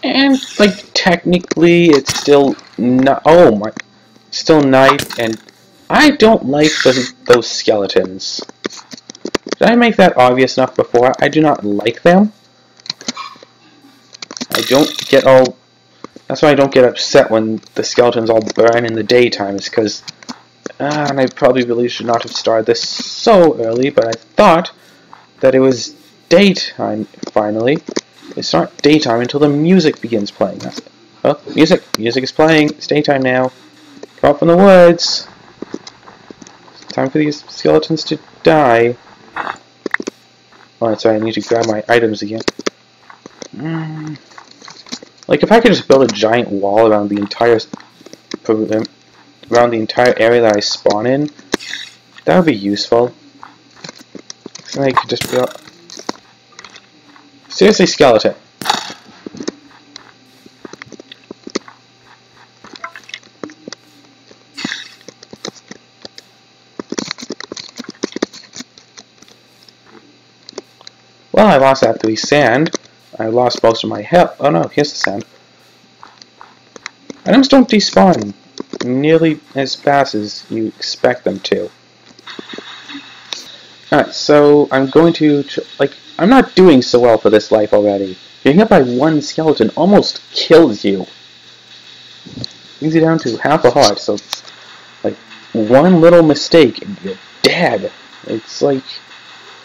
And like technically, it's still not. Oh my, still night, and I don't like those skeletons. Did I make that obvious enough before? I do not like them. I don't get all. That's why I don't get upset when the skeletons all burn in the daytime. It's because, and I probably really should not have started this so early, but I thought that it was daytime finally. It's not daytime until the music begins playing. That's it. Oh, music! Music is playing. It's daytime now. Come up from the woods. It's time for these skeletons to die. Oh, that's right. I need to grab my items again. Like if I could just build a giant wall around the entire area that I spawn in, that would be useful. So I could just build. Seriously, skeleton. Well, I lost that 3 sand. I lost most of my health. Oh no, here's the sand. Items don't despawn nearly as fast as you expect them to. Alright, so I'm going to, I'm not doing so well for this life already. Getting hit by one skeleton almost kills you. Brings you down to half a heart, so, like, one little mistake and you're dead. It's like,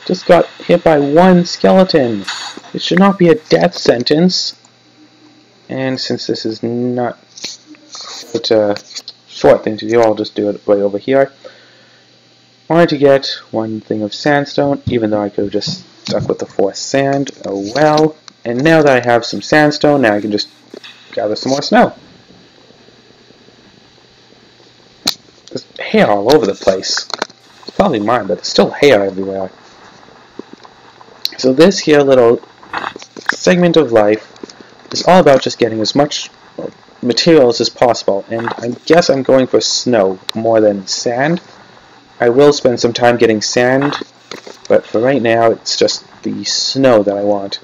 just got hit by one skeleton. It should not be a death sentence. And since this is not quite a short thing to do, I'll just do it right over here. Wanted to get one thing of sandstone, even though I could have just stuck with the 4 sand. Oh well. And now that I have some sandstone, now I can just gather some more snow. There's hair all over the place. It's probably mine, but there's still hair everywhere. So this here little segment of life is all about just getting as much materials as possible, and I guess I'm going for snow more than sand. I will spend some time getting sand, but for right now it's just the snow that I want.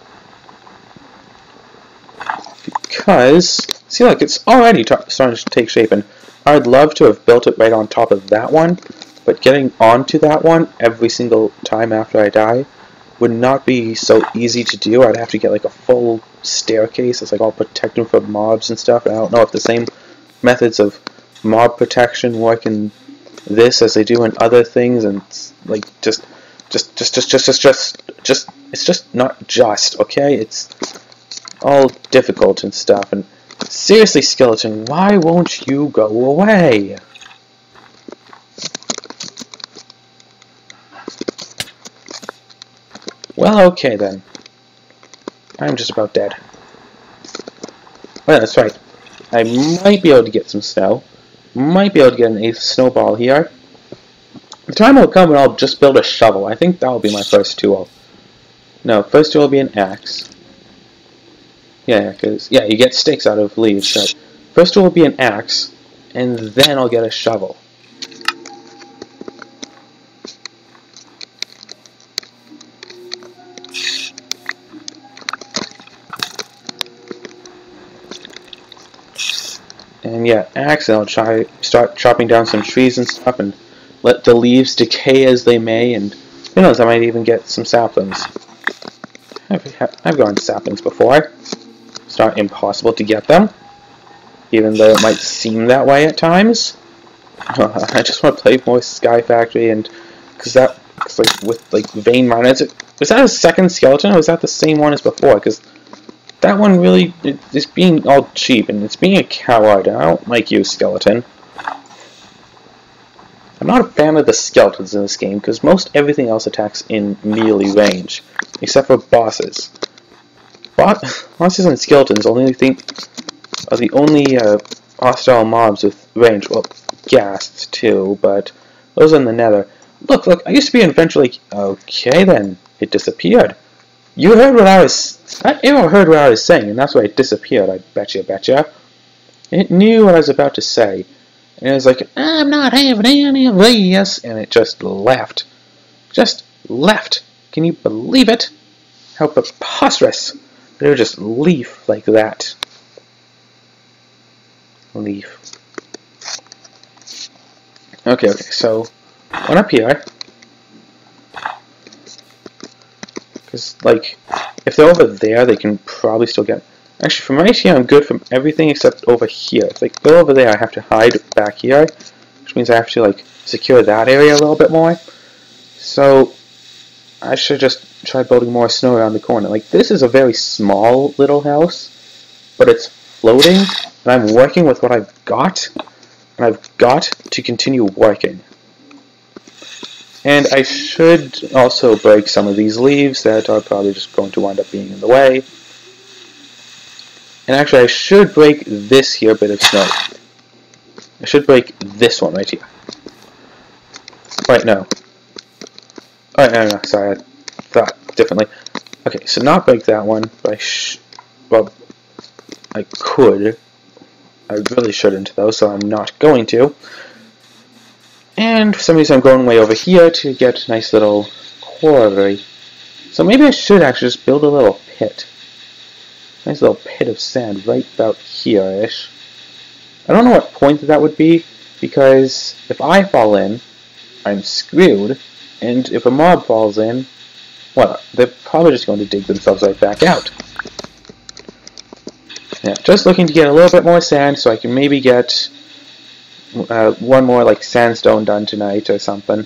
Because, see look, it's already starting to take shape, and I'd love to have built it right on top of that one, but getting onto that one every single time after I die would not be so easy to do. I'd have to get like a full staircase that's like all protected from mobs and stuff, and I don't know if the same methods of mob protection work in this as they do in other things, and it's like it's just not just, okay? It's all difficult and stuff, and seriously, skeleton, why won't you go away? Well, okay then. I'm just about dead. Well, that's right. I might be able to get some snow. Might be able to get an 8th snowball here. The time will come when I'll just build a shovel. I think that will be my first tool. No, first tool will be an axe. Yeah, because you get sticks out of leaves. So first tool will be an axe, and then I'll get a shovel. And yeah, axe, and I'll start chopping down some trees and stuff, and let the leaves decay as they may, and who knows, I might even get some saplings. I've gotten saplings before. It's not impossible to get them, even though it might seem that way at times. I just want to play more Sky Factory, and because like with like vein miners, was that a second skeleton, or was that the same one as before? Because that one really is being all cheap, and it's being a coward, and I don't like you, skeleton. I'm not a fan of the skeletons in this game, because most everything else attacks in melee range, except for bosses. Bosses and skeletons are the only hostile mobs with range. Well, ghasts too, but those are in the nether. Look, I used to be an adventure like... Okay then, it disappeared. You heard what I was... Arrow heard what I was saying, and that's why it disappeared, I betcha. It knew what I was about to say. And it was like, I'm not having any of these, and it just left. Just left. Can you believe it? How preposterous. It would just leave like that. leaf. Okay, so one up here. Because, like, if they're over there, they can probably still get... Actually, from right here, I'm good from everything except over here. If they go over there, I have to hide back here, which means I have to, like, secure that area a little bit more. So, I should just try building more snow around the corner. Like, this is a very small little house, but it's floating, and I'm working with what I've got, and I've got to continue working. And I should also break some of these leaves that are probably just going to wind up being in the way. And actually, I should break this here bit of snow. I should break this one right here. Wait, no. Oh, no, sorry, I thought differently. Okay, so not break that one, but well, I could. I really shouldn't, though, so I'm not going to. And for some reason I'm going way over here to get a nice little quarry. So maybe I should actually just build a little pit. Nice little pit of sand right about here-ish. I don't know what point that would be, because if I fall in, I'm screwed, and if a mob falls in, well, they're probably just going to dig themselves right back out. Yeah, just looking to get a little bit more sand so I can maybe get one more like sandstone done tonight or something.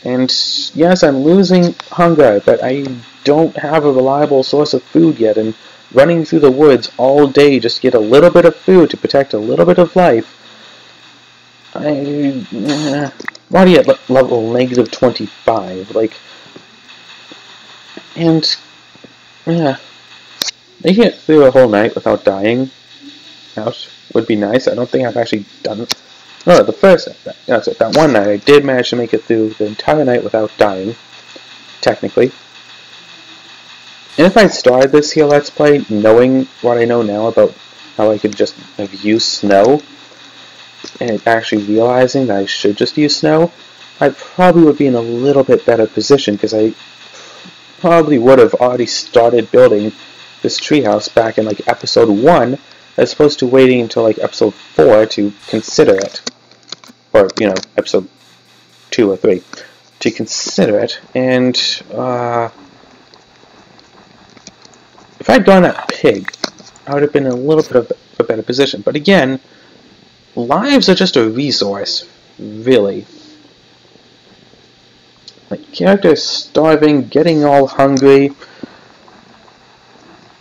And yes, I'm losing hunger, but I don't have a reliable source of food yet, and running through the woods all day just to get a little bit of food to protect a little bit of life. I'm already at level negative 25, like, and yeah, making it through a whole night without dying out would be nice. I don't think I've actually done it. No, the first night, that's it, that one night, I did manage to make it through the entire night without dying, technically. And if I started this here Let's Play knowing what I know now about how I could just have used snow, and actually realizing that I should just use snow, I probably would be in a little bit better position, because I probably would have already started building this treehouse back in like episode 1, as opposed to waiting until like episode 4 to consider it. Or, you know, episode 2 or 3 to consider it. And if I'd gone that pig, I would have been in a little bit of a better position. But again, lives are just a resource, really. Like, character is starving, getting all hungry.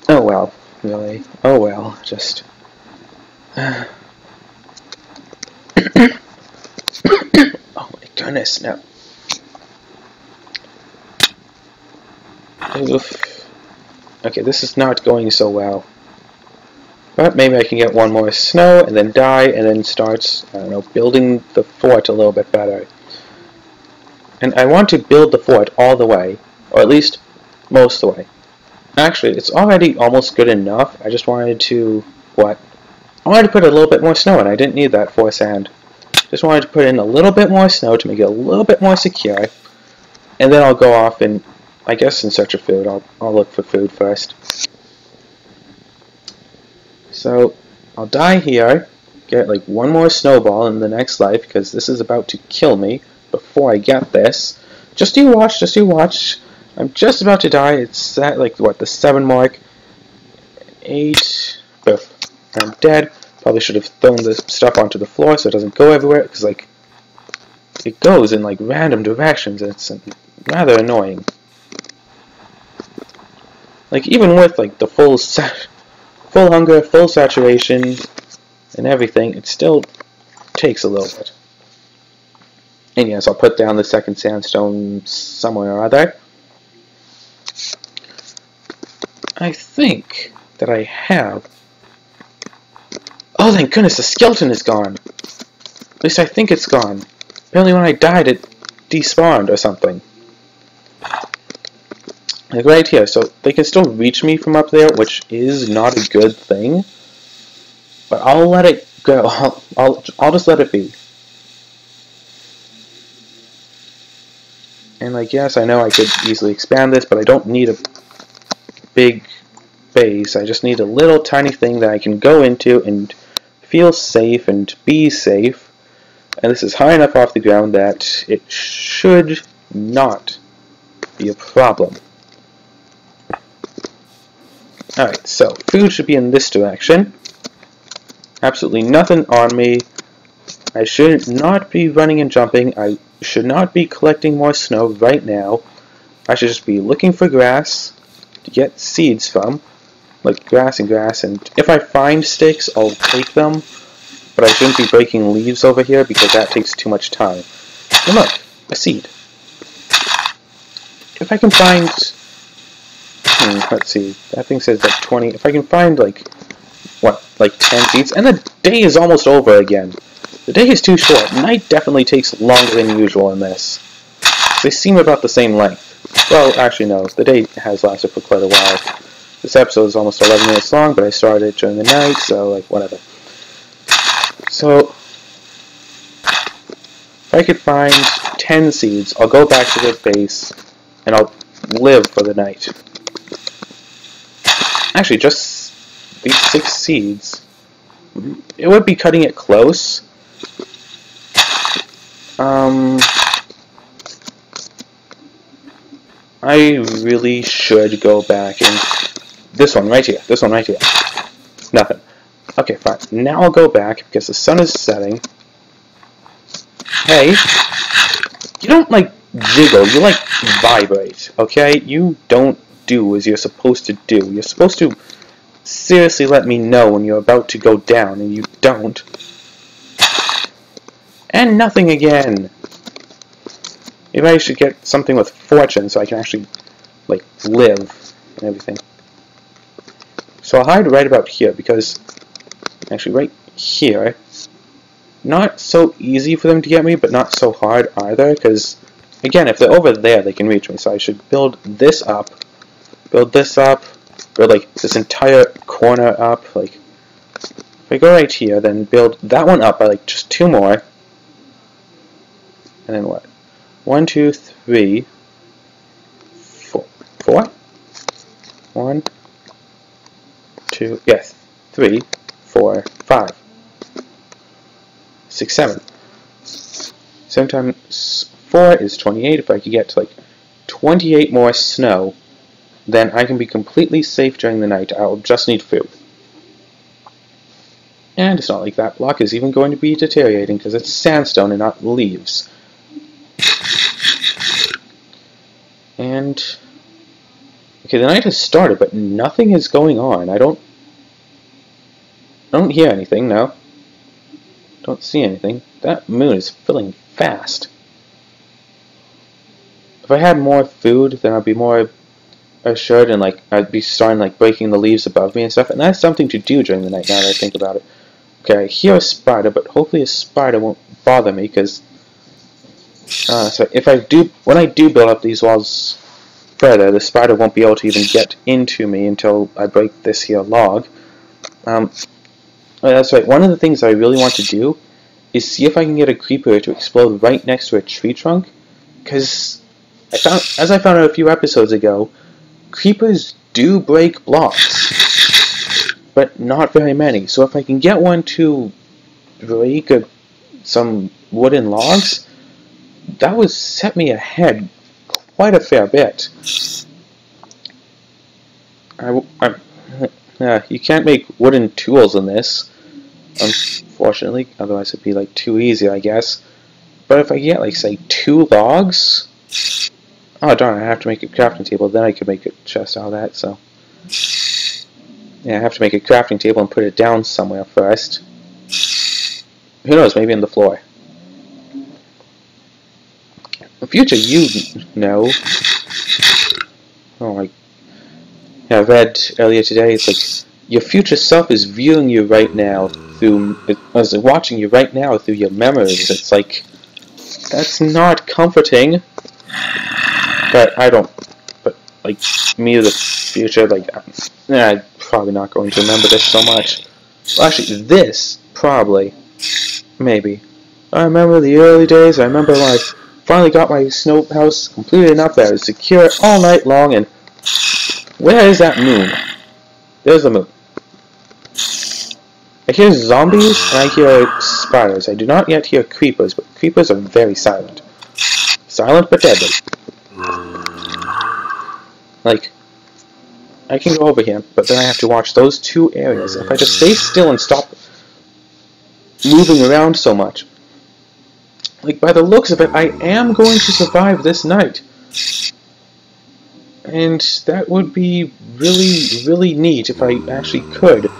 Oh well, really. Oh well, just... oh my goodness, no. Oof. Okay, this is not going so well. But maybe I can get one more snow, and then die, and then start, I don't know, building the fort a little bit better. And I want to build the fort all the way, or at least most of the way. Actually, it's already almost good enough. I just wanted to, I wanted to put a little bit more snow in. I didn't need that for sand. Just wanted to put in a little bit more snow to make it a little bit more secure. And then I'll go off and, I guess, in search of food. I'll look for food first. So, I'll die here, get like one more snowball in the next life, because this is about to kill me before I get this. Just you watch, just you watch. I'm just about to die. It's at like, what, the 7 mark. 8. Poof. I'm dead. Probably should have thrown this stuff onto the floor so it doesn't go everywhere, because like, it goes in like random directions, and it's rather annoying. Like, even with like the full hunger, full saturation, and everything, it still takes a little bit. And yes, I'll put down the second sandstone somewhere or other. I think that I have... Oh, thank goodness, the skeleton is gone! At least I think it's gone. Apparently when I died, it despawned or something. Like right here, so they can still reach me from up there, which is not a good thing. But I'll let it go. I'll just let it be. And like, yes, I know I could easily expand this, but I don't need a big base. I just need a little tiny thing that I can go into and feel safe and be safe, and this is high enough off the ground that it should not be a problem. Alright, so food should be in this direction. Absolutely nothing on me. I should not be running and jumping. I should not be collecting more snow right now. I should just be looking for grass to get seeds from. Like grass, and if I find sticks, I'll take them. But I shouldn't be breaking leaves over here because that takes too much time. And look, a seed. If I can find... let's see, that thing says like 20. If I can find like 10 seeds, and the day is almost over again. The day is too short. Night definitely takes longer than usual in this. They seem about the same length. Well, actually no, the day has lasted for quite a while. This episode is almost 11 minutes long, but I started it during the night, so like whatever. So, if I could find 10 seeds, I'll go back to the base, and I'll live for the night. Actually, just these 6 seeds, it would be cutting it close. I really should go back and... This one right here. Nothing. Okay, fine. Now I'll go back because the sun is setting. Hey, you don't like jiggle, you like vibrate, okay? You don't do as you're supposed to do. You're supposed to seriously let me know when you're about to go down, and you don't. And nothing again. Maybe I should get something with fortune so I can actually, like, live and everything. So I'll hide right about here because, actually right here, not so easy for them to get me, but not so hard either, because, again, if they're over there, they can reach me. So I should build this up, build like this entire corner up. Like, if I go right here, then build that one up by like just 2 more, and then what? 1, 2, 3, 4. 4? 1, 2, yes, 3, 4, 5, 6, 7. 7 times 4 is 28. If I could get to like 28 more snow, then I can be completely safe during the night. I'll just need food. And it's not like that block is even going to be deteriorating because it's sandstone and not leaves. And okay, the night has started, but nothing is going on. I don't hear anything, no. Don't see anything. That moon is filling fast. If I had more food, then I'd be more assured, and like I'd be starting like breaking the leaves above me and stuff, and that's something to do during the night now that I think about it. Okay, I hear a spider, but hopefully a spider won't bother me, because so when I do build up these walls further, the spider won't be able to even get into me until I break this here log. That's right, one of the things I really want to do is see if I can get a creeper to explode right next to a tree trunk, because as I found out a few episodes ago, creepers do break blocks, but not very many. So if I can get one to break some wooden logs, that would set me ahead quite a fair bit. You can't make wooden tools in this, unfortunately, otherwise it'd be like too easy, I guess. But if I get like, say, 2 logs, oh darn, I have to make a crafting table, then I could make a chest out of that, so yeah, I have to make a crafting table and put it down somewhere first. Who knows, maybe in the floor. In future, you know. Oh, I read earlier today, it's like, your future self is viewing you right now watching you right now through your memories. It's like, that's not comforting. But like, me of the future, like, I'm probably not going to remember this so much. Well, actually, this, probably, maybe. I remember the early days. I remember when I finally got my snow house completed enough that I was secure all night long, and where is that moon? There's the moon. I hear zombies and I hear spiders. I do not yet hear creepers, but creepers are very silent. Silent but deadly. Like, I can go over here, but then I have to watch those two areas. If I just stay still and stop moving around so much, like, by the looks of it, I am going to survive this night. And that would be really, really neat if I actually could.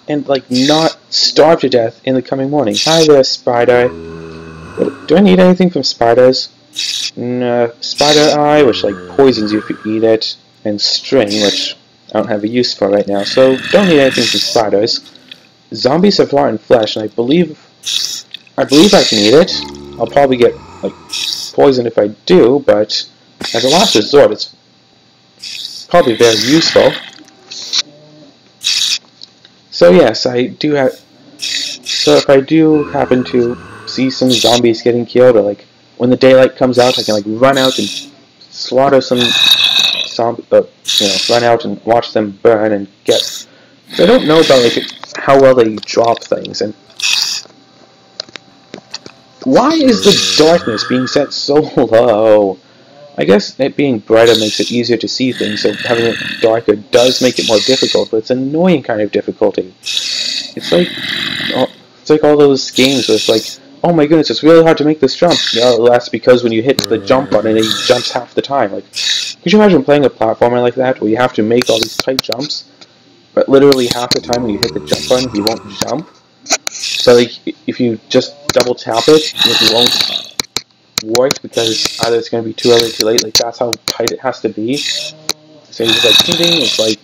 And, like, not starve to death in the coming morning. Hi there, spider. Do I need anything from spiders? No. Spider eye, which, like, poisons you if you eat it. And string, which I don't have a use for right now. So, don't need anything from spiders. Zombies have rotten flesh, and I believe I can eat it. I'll probably get, like, poisoned if I do, but as a last resort, it's probably very useful. So yes, I do have. So if I do happen to see some zombies getting killed, or like when the daylight comes out, I can like run out and slaughter some zombies. Run out and watch them burn and get. I don't know about like how well they drop things, and why is the darkness being set so low? I guess it being brighter makes it easier to see things, so having it darker does make it more difficult, but it's an annoying kind of difficulty. It's like all those games where it's like, oh my goodness, it's really hard to make this jump. No, that's because when you hit the jump button, it jumps half the time. Like, could you imagine playing a platformer like that, where you have to make all these tight jumps, but literally half the time when you hit the jump button, you won't jump? So like, if you just double tap it, it won't work because either it's going to be too early or too late. Like, that's how tight it has to be. So you just like ding, it's like,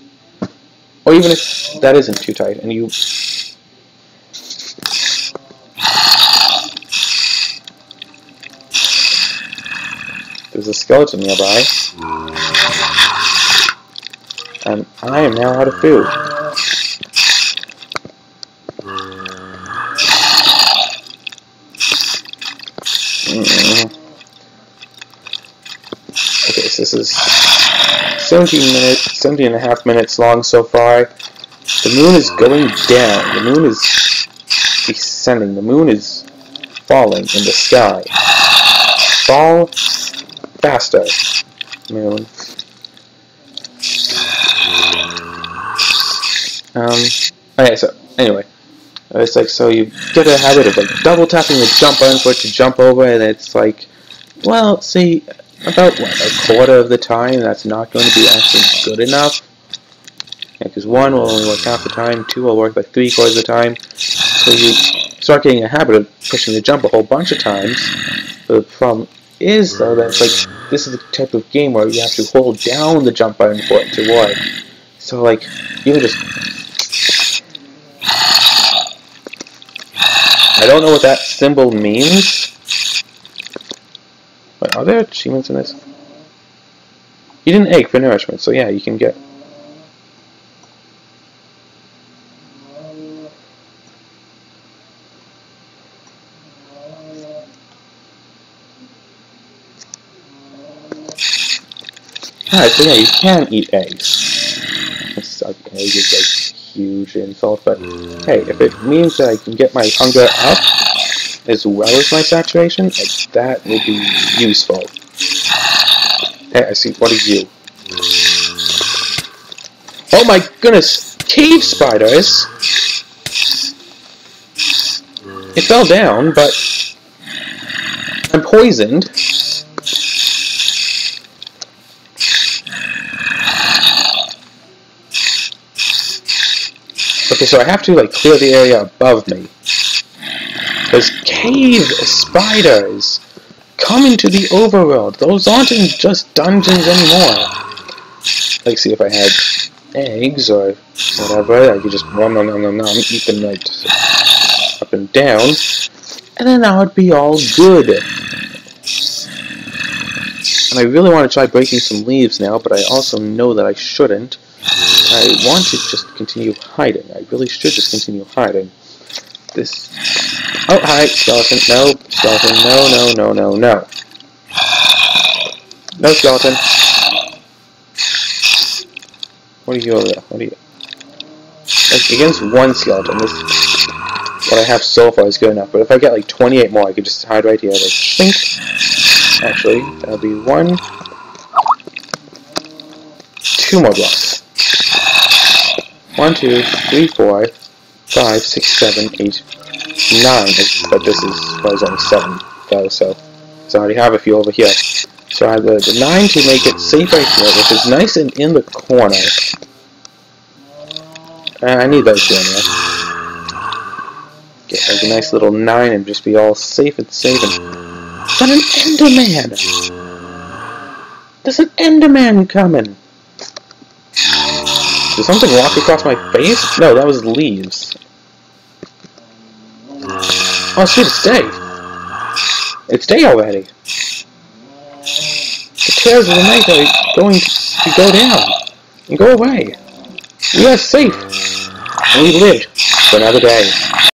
or even if that isn't too tight, and you there's a skeleton nearby, and I am now out of food. Okay, so this is 17 and a half minutes long so far. The moon is going down. The moon is descending. The moon is falling in the sky. Fall faster, moon. Okay, so anyway, it's like, so you get a habit of like double tapping the jump button for it to jump over, and it's like, well, see, about what, a quarter of the time that's not going to be actually good enough. Because 1 will only work half the time, 2 will work like 3/4 of the time. So you start getting a habit of pushing the jump a whole bunch of times. But the problem is, though, that it's like, this is the type of game where you have to hold down the jump button for it to work. So like, you can just, I don't know what that symbol means. But are there achievements in this? Eat an egg for nourishment, so yeah, you can get. Alright, so yeah, you can eat eggs. Egg is like huge insult, but hey, if it means that I can get my hunger up as well as my saturation, like, that would be useful. Hey, I see. What are you? Oh my goodness! Cave spiders! It fell down, but I'm poisoned. Okay, so I have to like clear the area above me. Because cave spiders come into the overworld. Those aren't in just dungeons anymore. Like, see if I had eggs or whatever, I could just nom, eat them like up and down, and then that would be all good. And I really want to try breaking some leaves now, but I also know that I shouldn't. I want to just continue hiding. I really should just continue hiding. This. Oh, hi, skeleton. No, skeleton. No, no, no, no, no. No, skeleton. What are you over there? What are you? Like, against one skeleton, this what I have so far is good enough. But if I get like 28 more, I could just hide right here. Like, think. Actually, that'll be 1, 2 more blocks. 1, 2, 3, 4, 5, 6, 7, 8, 9. But this is only 7 though, so I already have a few over here. So I have the 9 to make it safe right here, which is nice and in the corner. I need those two anyway. Get like a nice little 9 and just be all safe and safe. And got an Enderman! There's an Enderman coming! Did something walk across my face? No, that was leaves. Oh shit, it's day! It's day already! The terrors of the night are going to go down and go away. We are safe, and we lived for another day.